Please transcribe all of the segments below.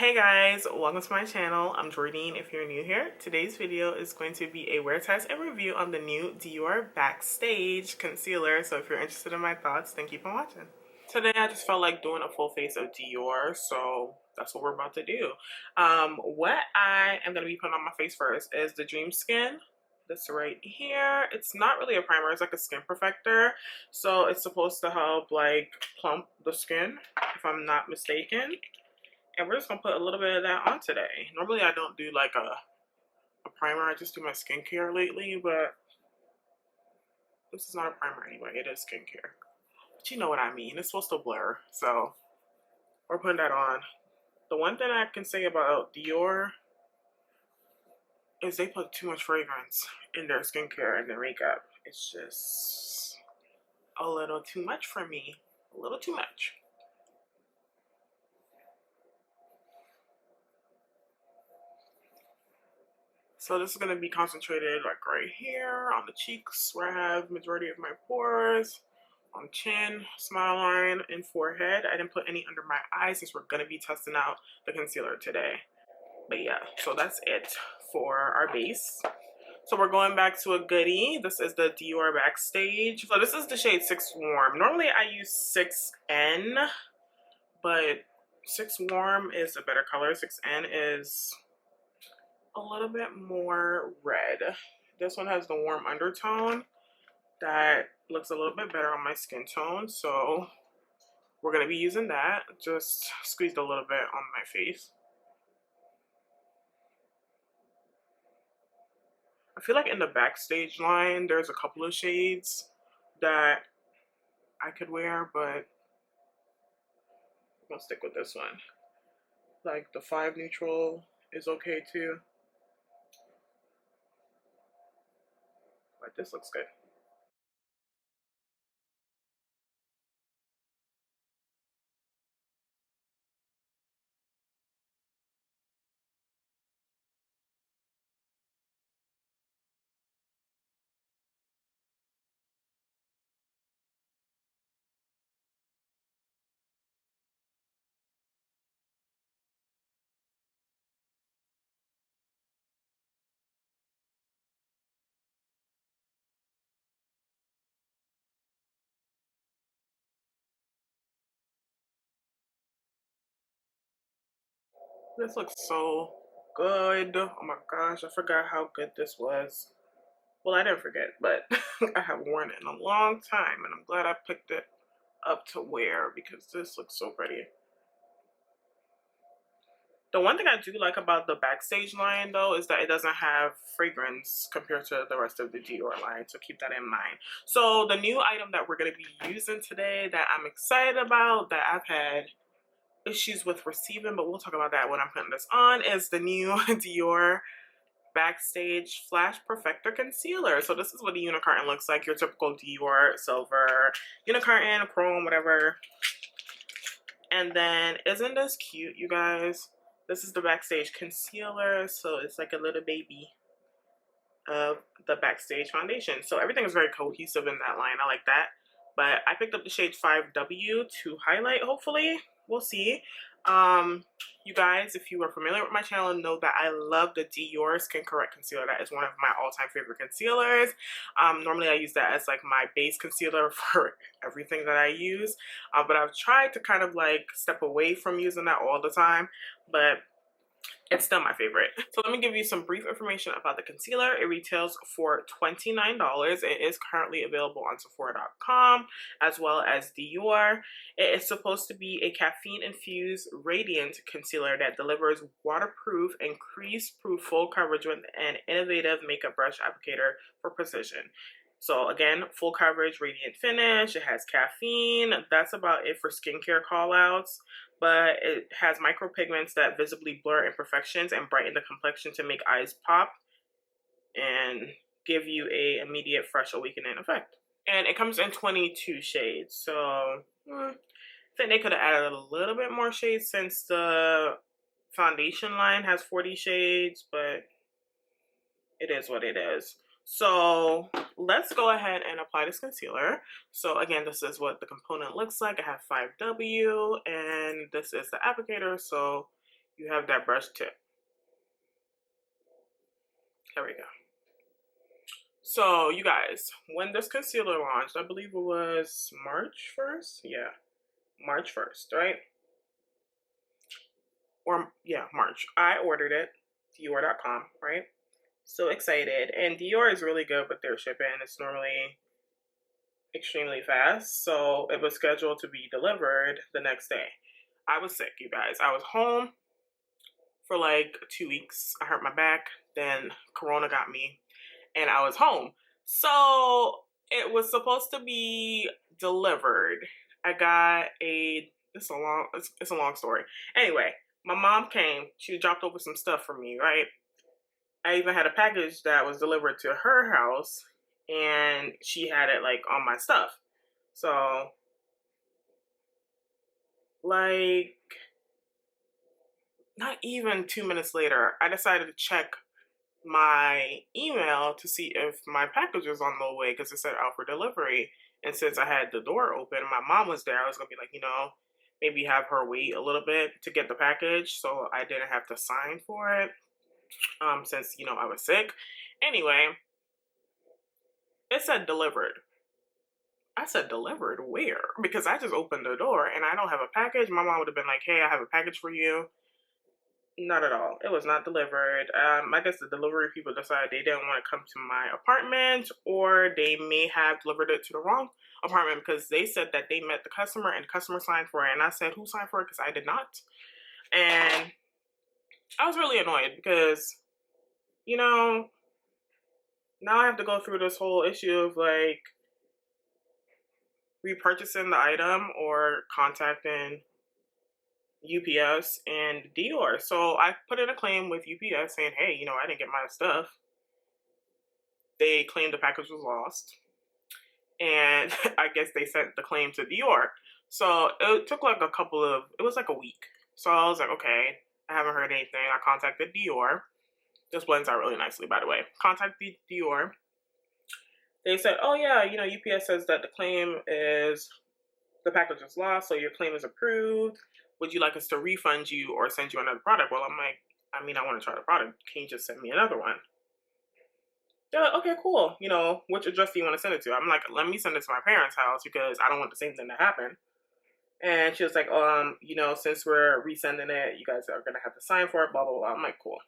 Hey guys, welcome to my channel. I'm Jordan if you're new here. Today's video is going to be a wear test and review on the new Dior Backstage Concealer. So if you're interested in my thoughts, then keep on watching. Today I just felt like doing a full face of Dior, so that's what we're about to do. What I am going to be putting on my face first is the Dream Skin. This right here. It's not really a primer, it's like a skin perfector. So it's supposed to help like plump the skin, if I'm not mistaken. And we're just gonna put a little bit of that on today. Normally I don't do like a primer, I just do my skincare lately, but this is not a primer anyway, it is skincare. But you know what I mean, it's supposed to blur, so we're putting that on. The one thing I can say about Dior is they put too much fragrance in their skincare and their makeup. It's just a little too much for me, a little too much. So this is going to be concentrated like right here on the cheeks where I have majority of my pores, on chin, smile line, and forehead. I didn't put any under my eyes since we're going to be testing out the concealer today. But yeah, so that's it for our base. So we're going back to a goodie. This is the Dior Backstage. So this is the shade 6 Warm. Normally I use 6N, but 6 Warm is a better color. 6N is a little bit more red. This one has the warm undertone that looks a little bit better on my skin tone, so we're going to be using that. Just squeezed a little bit on my face. I feel like in the Backstage line there's a couple of shades that I could wear, but I'm gonna stick with this one. Like the 5 neutral is okay too. But this looks good. This looks so good. Oh my gosh, I forgot how good this was. Well, I didn't forget, but I have worn it in a long time, and I'm glad I picked it up to wear because this looks so pretty. The one thing I do like about the Backstage line, though, is that it doesn't have fragrance compared to the rest of the Dior line, so keep that in mind. So the new item that we're going to be using today that I'm excited about, that I've had issues with receiving, but we'll talk about that when I'm putting this on, is the new Dior Backstage Flash Perfector Concealer. So this is what the unicarton looks like, your typical Dior silver unicarton, chrome, whatever. And then isn't this cute, you guys? This is the Backstage Concealer, so it's like a little baby of the Backstage Foundation. So everything is very cohesive in that line. I like that. But I picked up the shade 5W to highlight, hopefully. We'll see. You guys, if you are familiar with my channel, know that I love the Dior Skin Correct Concealer. That is one of my all-time favorite concealers. Normally I use that as like my base concealer for everything that I use. But I've tried to kind of like step away from using that all the time. But it's still my favorite. So let me give you some brief information about the concealer. It retails for $29. It is currently available on Sephora.com as well as Dior. It is supposed to be a caffeine-infused radiant concealer that delivers waterproof and crease-proof full coverage with an innovative makeup brush applicator for precision. So again, full coverage, radiant finish. It has caffeine. That's about it for skincare callouts. But it has micropigments that visibly blur imperfections and brighten the complexion to make eyes pop and give you a immediate fresh awakening effect. And it comes in 22 shades. So I think they could have added a little bit more shades since the foundation line has 40 shades, but it is what it is. So let's go ahead and apply this concealer. So again, this is what the component looks like. I have 5W and this is the applicator. So you have that brush tip. There we go. So you guys, when this concealer launched, I believe it was March 1st. Yeah, March 1st, right? Or yeah, March. I ordered it, Dior.com, right? So excited. And Dior is really good with their shipping. It's normally extremely fast. So it was scheduled to be delivered the next day. I was sick, you guys. I was home for like 2 weeks. I hurt my back. Then Corona got me and I was home. So it was supposed to be delivered. I got it's a long story. Anyway, my mom came. She dropped over some stuff for me, right? I even had a package that was delivered to her house, and she had it like on my stuff. So like not even 2 minutes later, I decided to check my email to see if my package was on the way because it said out for delivery. And since I had the door open, my mom was there, I was gonna be like, you know, maybe have her wait a little bit to get the package so I didn't have to sign for it, since, you know, I was sick. Anyway, it said delivered. I said delivered where? Because I just opened the door and I don't have a package. My mom would have been like, hey, I have a package for you. Not at all. It was not delivered. I guess the delivery people decided they didn't want to come to my apartment, or they may have delivered it to the wrong apartment because they said that they met the customer and the customer signed for it. And I said, who signed for it? Because I did not. And I was really annoyed because, you know, now I have to go through this whole issue of like repurchasing the item or contacting UPS and Dior. So I put in a claim with UPS saying, hey, you know, I didn't get my stuff. They claimed the package was lost. And I guess they sent the claim to Dior. So it took like it was like a week. So I was like, okay, I haven't heard anything. I contacted Dior. This blends out really nicely, by the way. Contacted Dior. They said, oh yeah, you know, UPS says that the package is lost, so your claim is approved. Would you like us to refund you or send you another product? Well, I'm like, I mean, I want to try the product. Can you just send me another one? They're like, okay, cool. You know, which address do you want to send it to? I'm like, let me send it to my parents' house because I don't want the same thing to happen. And she was like, you know, since we're resending it, you guys are going to have to sign for it, blah, blah, blah. I'm like, cool.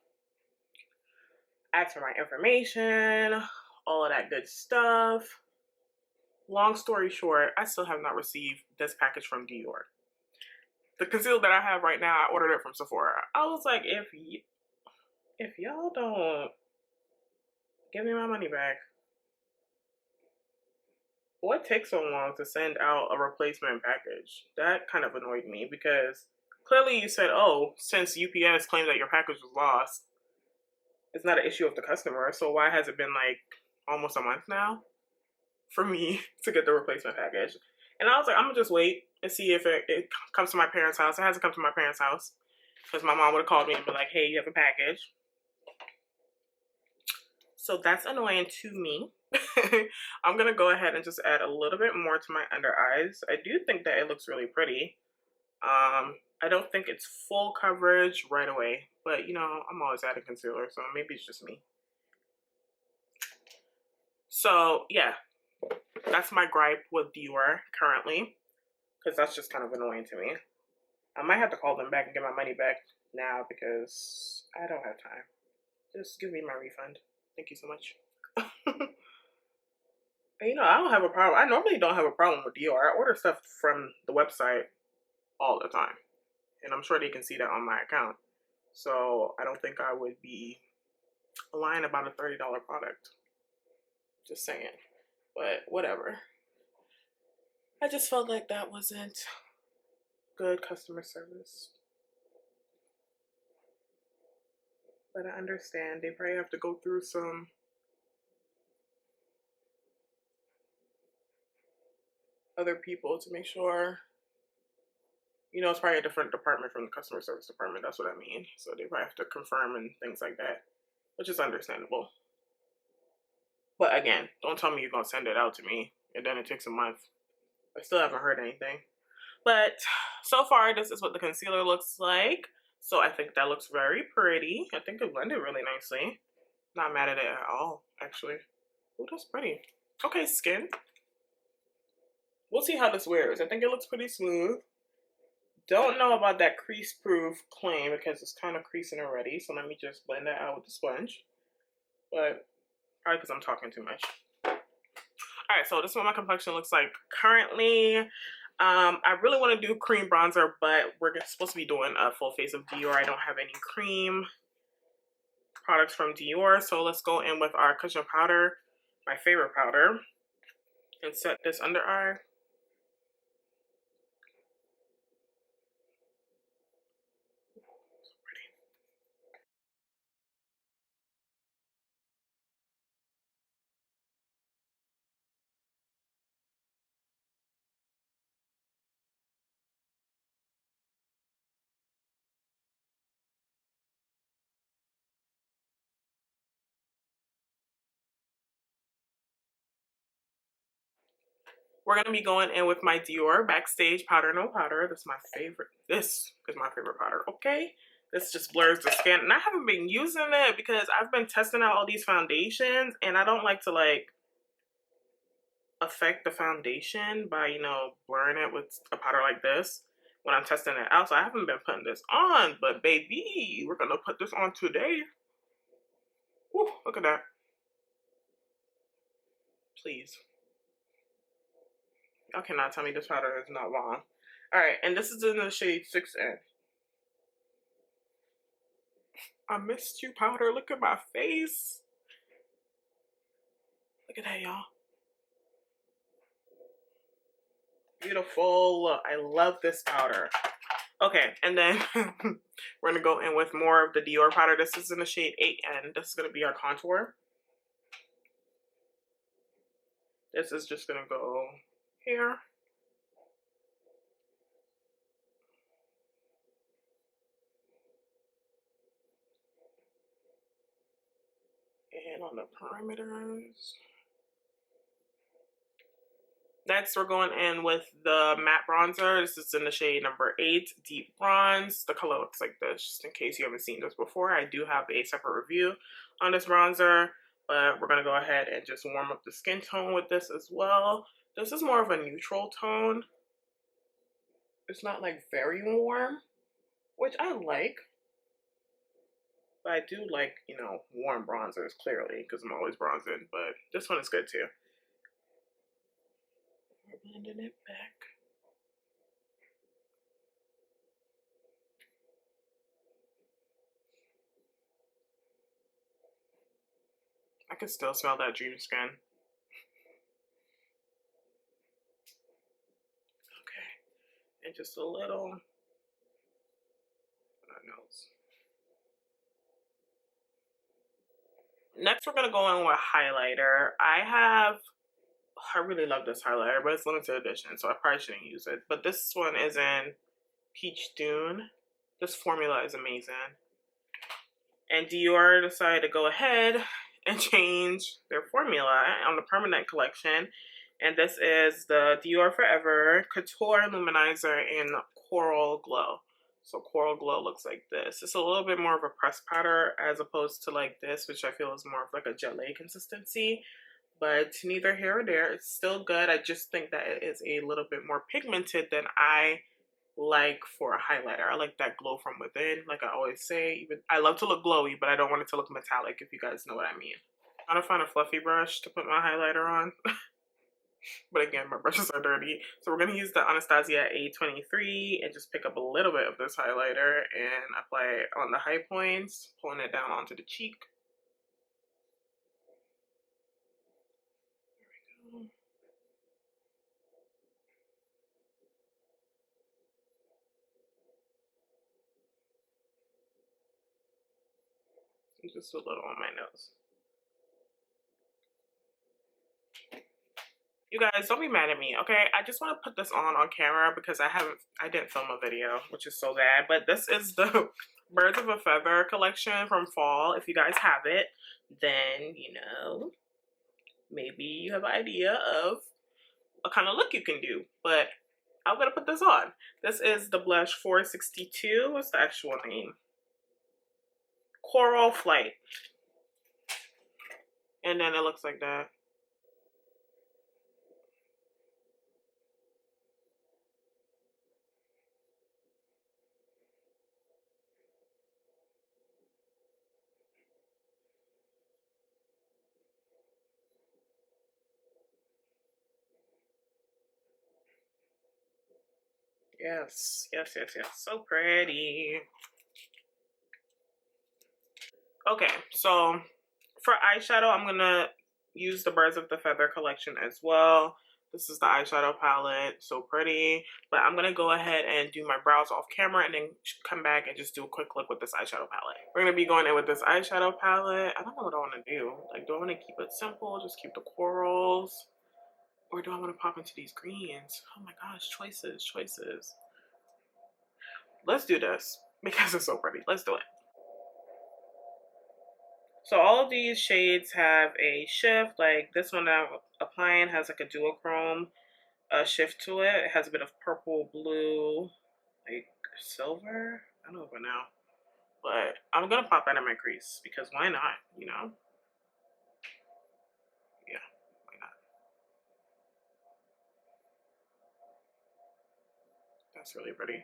Asked for my information, all of that good stuff. Long story short, I still have not received this package from Dior. The concealer that I have right now, I ordered it from Sephora. I was like, if y'all don't give me my money back, what takes so long to send out a replacement package? That kind of annoyed me because clearly you said, oh, since UPS claimed that your package was lost, it's not an issue of the customer. So why has it been like almost a month now for me to get the replacement package? And I was like, I'm gonna just wait and see if it comes to my parents' house. It hasn't come to my parents' house because my mom would have called me and been like, hey, you have a package. So that's annoying to me. I'm gonna go ahead and just add a little bit more to my under eyes. I do think that it looks really pretty. I don't think it's full coverage right away, but you know, I'm always adding concealer, so maybe it's just me. So yeah, that's my gripe with Dior currently, because that's just kind of annoying to me. I might have to call them back and get my money back now because I don't have time. Just give me my refund. Thank you so much. And, you know, I don't have a problem. I normally don't have a problem with Dior. I order stuff from the website all the time. And I'm sure they can see that on my account. So I don't think I would be lying about a $30 product. Just saying. But whatever. I just felt like that wasn't good customer service. But I understand. They probably have to go through some other people to make sure. You know, it's probably a different department from the customer service department. That's what I mean. So they probably have to confirm and things like that, which is understandable. But again, don't tell me you're going to send it out to me and then it takes a month. I still haven't heard anything. But so far, this is what the concealer looks like. So I think that looks very pretty. I think it blended really nicely. Not mad at it at all, actually. Oh, that's pretty. Okay, skin. We'll see how this wears. I think it looks pretty smooth. Don't know about that crease proof claim because it's kind of creasing already. So let me just blend that out with the sponge. But probably because I'm talking too much. Alright, so this is what my complexion looks like currently. I really want to do cream bronzer, but we're supposed to be doing a full face of Dior. I don't have any cream products from Dior. So let's go in with our cushion powder, my favorite powder, and set this under eye. We're going to be going in with my Dior Backstage Powder No Powder. This is my favorite. This is my favorite powder, okay? This just blurs the skin. And I haven't been using it because I've been testing out all these foundations. And I don't like to, like, affect the foundation by, you know, blurring it with a powder like this when I'm testing it out. So I haven't been putting this on. But, baby, we're going to put this on today. Woo, look at that. Please. Y'all cannot tell me this powder is not long. Alright, and this is in the shade 6N. I missed you, powder. Look at my face. Look at that, y'all. Beautiful. I love this powder. Okay, and then we're going to go in with more of the Dior powder. This is in the shade 8N. This is going to be our contour. This is just going to go here. And on the perimeters. Next, we're going in with the matte bronzer. This is in the shade number 8, Deep Bronze. The color looks like this, just in case you haven't seen this before. I do have a separate review on this bronzer, but we're going to go ahead and just warm up the skin tone with this as well. This is more of a neutral tone. It's not like very warm, which I like. But I do like, you know, warm bronzers, clearly, because I'm always bronzing. But this one is good too. We're blending it back. I can still smell that dream skin. Okay. And just a little on our nose. Next, we're going to go in with highlighter. I really love this highlighter, but it's limited edition, so I probably shouldn't use it. But this one is in Peach Dune. This formula is amazing. And Dior decided to go ahead and change their formula on the permanent collection. And this is the Dior Forever Couture Luminizer in Coral Glow. So Coral Glow looks like this. It's a little bit more of a pressed powder as opposed to like this, which I feel is more of like a gelée consistency. But neither here or there. It's still good. I just think that it is a little bit more pigmented than I like for a highlighter. I like that glow from within, like I always say. Even I love to look glowy, but I don't want it to look metallic, if you guys know what I mean. I'm trying to find a fluffy brush to put my highlighter on. But again, my brushes are dirty. So we're going to use the Anastasia A23 and just pick up a little bit of this highlighter and apply it on the high points, pulling it down onto the cheek. There we go. And just a little on my nose. You guys, don't be mad at me, okay? I just want to put this on camera because I didn't film a video, which is so bad. But this is the Birds of a Feather collection from fall. If you guys have it, then, you know, maybe you have an idea of what kind of look you can do. But I'm gonna put this on. This is the blush 462. What's the actual name? Coral Flight. And then it looks like that. Yes, yes, yes, yes. So pretty. Okay, so for eyeshadow, I'm gonna use the Birds of the Feather collection as well. This is the eyeshadow palette, so pretty. But I'm gonna go ahead and do my brows off camera and then come back and just do a quick look with this eyeshadow palette. We're gonna be going in with this eyeshadow palette. I don't know what I wanna do. Like, do I wanna keep it simple, just keep the corals? Or do I wanna pop into these greens? Oh my gosh, choices, choices. Let's do this because it's so pretty. Let's do it. So all of these shades have a shift. Like this one that I'm applying has like a duochrome shift to it. It has a bit of purple, blue, like silver. I don't know now. But I'm gonna pop that in my crease because why not, you know? Yeah, why not? That's really pretty.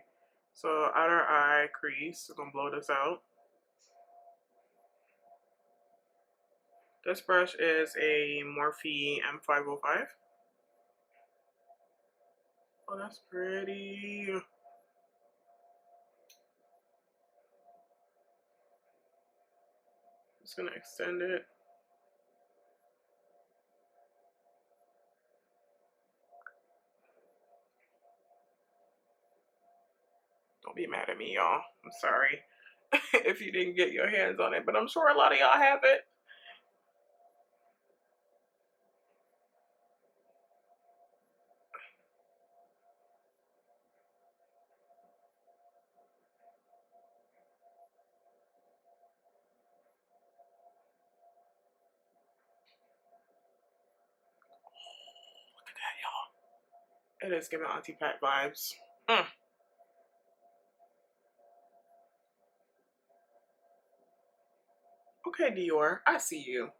So outer eye crease, I'm gonna blow this out. This brush is a Morphe M505. Oh, that's pretty. Just gonna extend it. Don't be mad at me, y'all. I'm sorry if you didn't get your hands on it, but I'm sure a lot of y'all have it. Look at that, y'all. It is giving Auntie Pat vibes. Mm. Okay, Dior, I see you.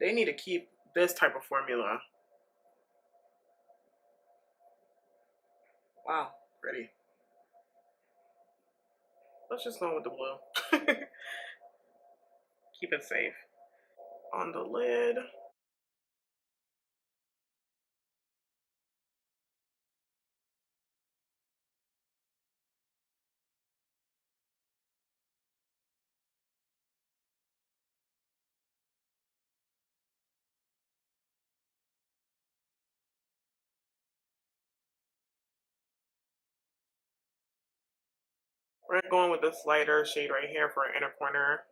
They need to keep this type of formula. Wow, pretty. Let's just go with the blue. Keep it safe. On the lid. We're going with this lighter shade right here for inner corner.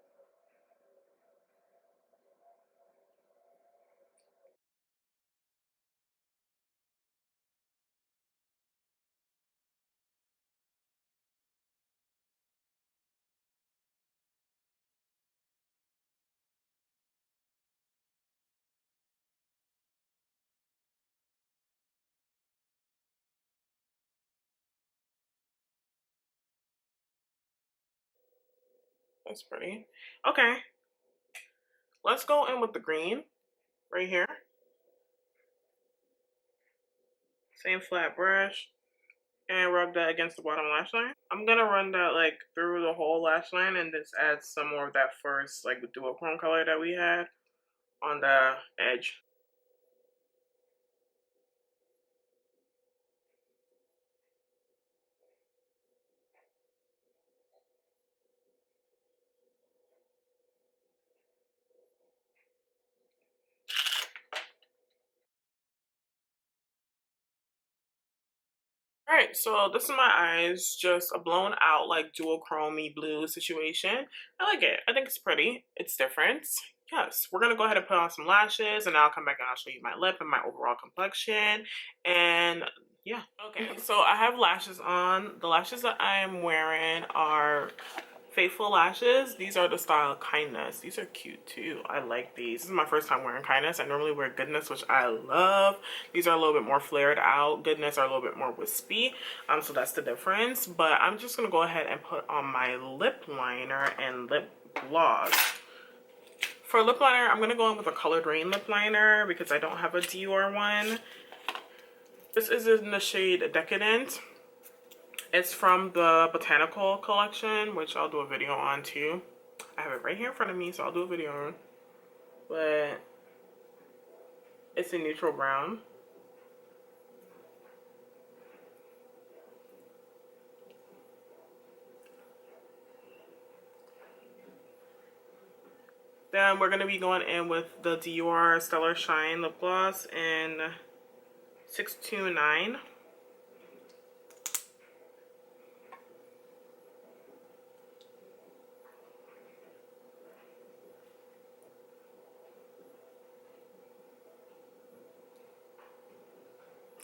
That's pretty. Okay, let's go in with the green right here. Same flat brush. And rub that against the bottom lash line. I'm gonna run that like through the whole lash line and just add some more of that first like duochrome color that we had on the edge. Alright, so this is my eyes, just a blown out like duochrome blue situation. I like it. I think it's pretty. It's different. Yes, we're gonna go ahead and put on some lashes and I'll come back and I'll show you my lip and my overall complexion. And yeah. Okay, so I have lashes on. The lashes that I am wearing are Faithfull lashes. These are the style Kindness. These are cute too. I like these. This is my first time wearing Kindness. I normally wear Goodness, which I love. These are a little bit more flared out. Goodness are a little bit more wispy. So that's the difference. But I'm just gonna go ahead and put on my lip liner and lip gloss. For lip liner, I'm gonna go in with a Colored Rain lip liner because I don't have a Dior one. This is in the shade Decadent. It's from the Botanical collection, which I'll do a video on too. I have it right here in front of me, so I'll do a video on. But it's a neutral brown. Then we're going to be going in with the Dior Stellar Shine lip gloss in 629.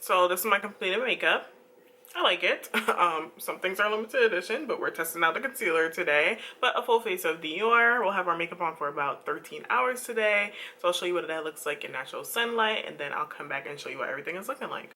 So this is my completed makeup. I like it. Some things are limited edition, but we're testing out the concealer today. But a full face of Dior. We'll have our makeup on for about 13 hours today. So I'll show you what that looks like in natural sunlight, and then I'll come back and show you what everything is looking like.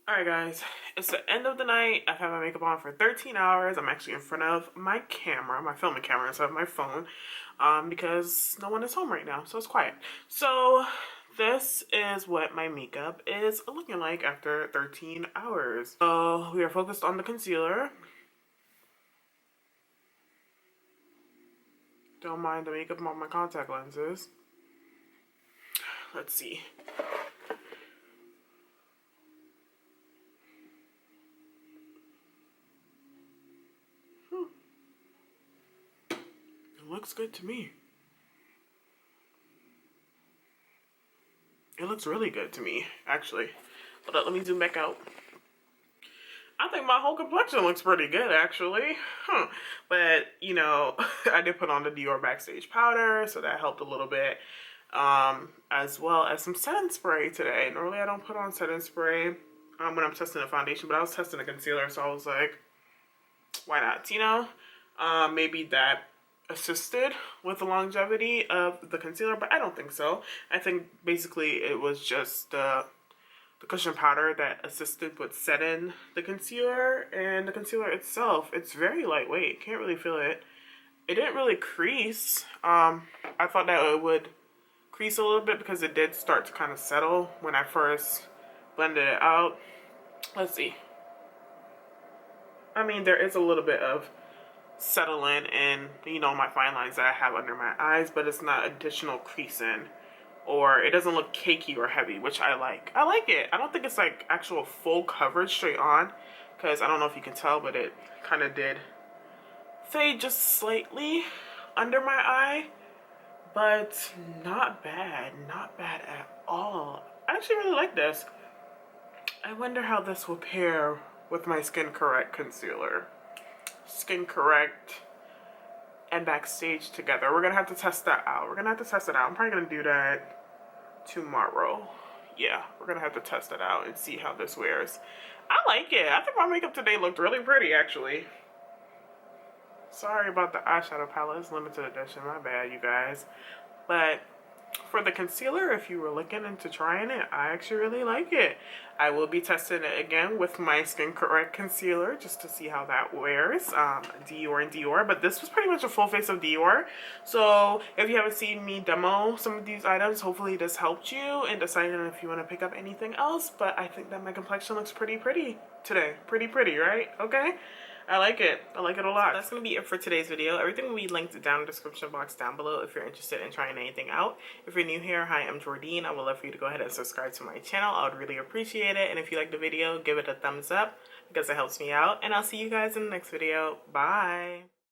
Alright guys, it's the end of the night. I've had my makeup on for 13 hours. I'm actually in front of my camera, my filming camera instead of my phone, because no one is home right now, so it's quiet. So this is what my makeup is looking like after 13 hours. So we are focused on the concealer. Don't mind the makeup on my contact lenses. Let's see. Looks good to me. It looks really good to me, actually. Hold up, let me zoom back out. I think my whole complexion looks pretty good, actually. But, you know, I did put on the Dior Backstage powder, so that helped a little bit. As well as some setting spray today. Normally I don't put on setting spray when I'm testing a foundation, but I was testing a concealer, so I was like, why not, you know? Maybe that assisted with the longevity of the concealer, but I don't think so. I think basically it was just the cushion powder that assisted with setting the concealer, and the concealer itself, it's very lightweight. Can't really feel it. It didn't really crease. I thought that it would crease a little bit because it did start to kind of settle when I first blended it out. Let's see. I mean, there is a little bit of settling in, you know, my fine lines that I have under my eyes, but it's not additional creasing, or it doesn't look cakey or heavy, which I like. I like it. I don't think it's like actual full coverage straight on, because I don't know if you can tell, but it kind of did fade just slightly under my eye, but not bad. Not bad at all. I actually really like this. I wonder how this will pair with my Skin Correct concealer. Skin Correct and Backstage together. We're gonna have to test that out. I'm probably gonna do that tomorrow. Yeah, we're gonna have to test it out and see how this wears. I like it. I think my makeup today looked really pretty, actually. Sorry about the eyeshadow palette. It's limited edition. My bad, you guys. But for the concealer, if you were looking into trying it, I actually really like it. I will be testing it again with my Skin Correct concealer just to see how that wears. Dior and Dior, but this was pretty much a full face of Dior. So if you haven't seen me demo some of these items, hopefully this helped you in deciding if you want to pick up anything else. But I think that my complexion looks pretty pretty today. Pretty pretty, right? Okay. I like it. I like it a lot. So that's going to be it for today's video. Everything will be linked down in the description box down below if you're interested in trying anything out. If you're new here, hi, I'm Jordine. I would love for you to go ahead and subscribe to my channel. I would really appreciate it. And if you like the video, give it a thumbs up because it helps me out. And I'll see you guys in the next video. Bye.